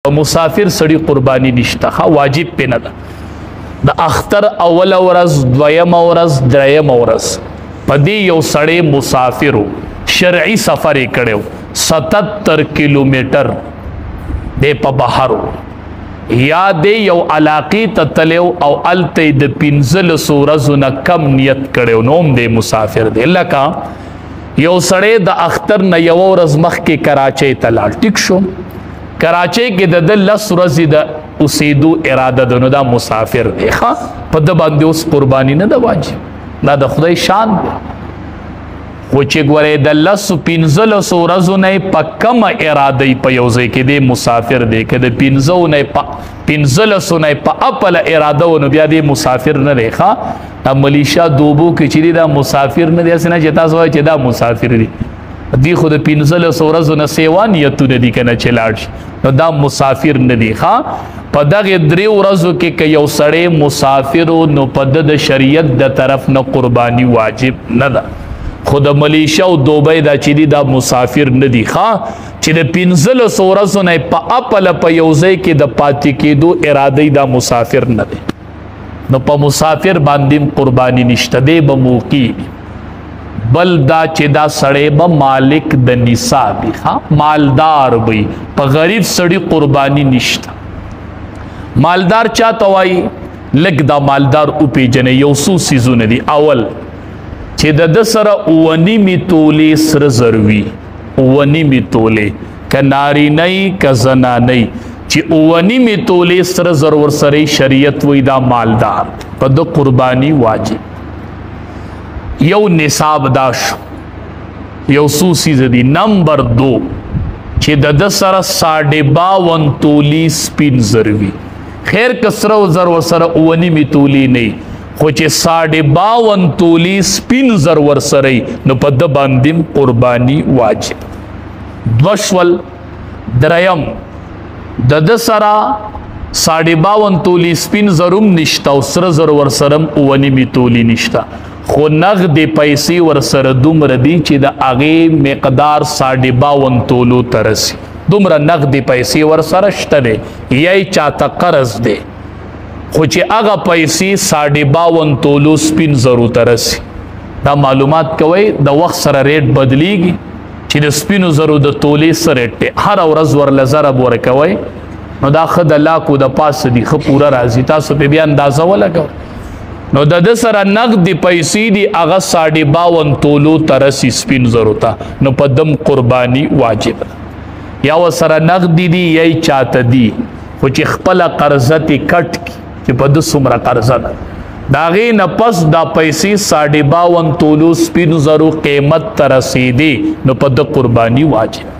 مسافر سړی قربانی نشته واجب په نه ده د اختر اول ورځ دویم ورځ دریم ورځ پدې یو سړی مسافر شرعي سفر کړو 77 کیلومتر د په بهر یا د یو علاقې ته تلو او الته د 15 ورځو نه کم نیت کړو نوم د مسافر دی لکه یو سړی د اختر نه یو ورځ مخکې کراچۍ ته لاړ ټیک شو کراچۍ کې د 10 ورځې د اوسېدو اراده ده نو دا مسافر دی ښه په د باندې اوس قرباني نه ده واجب دا د خدای شان دی خو چې ګورې د 15 ورځو نه په کمه اراده په یو ځای کې دی مسافر دی که د 15 نه په اپله اراده و نو بیا دی مسافر نه دی ښه دا ملیشا دوبو کې چې دی دا مسافر نه دی هسې نه چې تاسو وایئ چې دا مسافر دی دی خو د 15 ورځو نه سیوا نیتونه دي که نه چې لاړ شي نو دا مسافر نه دی ښه په دغې 3 ورځو کې که یو سړی مسافر نو په د شریعت د طرف نه قرباني واجب نه ده خو د ملیشا او دوبۍ دا چې دي دا مسافر نه دي ښه چې د 15 ورځو نه په اپله په یو ځای کې د پاتې کېدو اراده دا مسافر نه دی نو په مسافر باندې قرباني نشته دی به موقي بل دا چې دا سړی به مالک د نصاب مالدار وي په غریب سړی قرباني نشته مالدار چاته وایي لږ دا مالدار وپېژنئ یو څو څیزونه دي اول چې د سره 9.5 تولې سره زر وي 9.5 تولې که نارینی که زنانی چې 9.5 تولې سره زر ورسره شریعت وایي دا مالدار په د قرباني واجب یو نصاب دا شو یو څو څیزه دي نمبر 2 چې د سره 52 تولې سپین زر وي خیر کسره زر ورسره 9.5 تولې نه خو چې 52 تولې سپین زر ورسره نو په د باندې قرباني واجب دوشول دریم د سره 52 تولې سپین زروم نشته او سره زر ورسره 9.5 تولې نشته خو نغد پیسې ورسره دومره دي چې د هغې مقدار 52 تولو ته رسي دومره نغد پیسې ورسره شته دی یا یې چاته قرض دی خو چې هغه پیسې 52 تولو سپین زرو ته رسي دا معلومات کوئ د وخت سره ریټ بدلیږي چې د سپینو زرو د تولې څه ریټ دی هره ورځ ورله ضرب ورکوئ نو دا ښه د لاکو د پاسه دي ښه پوره راځي تاسو پې بیا اندازه ولګوئ نو د سره نقد پیسې دي هغه 52 تولو ته رسي سپین زرو ته نو په دم قرباني واجب ده یا ورسره نقد دي یا یې چاته دي خو چې خپله قرضه تې کټ کړي چې په ده څومره قرضه ده د هغې نه پس دا پیسې 52 تولو سپین زرو قیمت ته رسېدې نو په ده قرباني واجب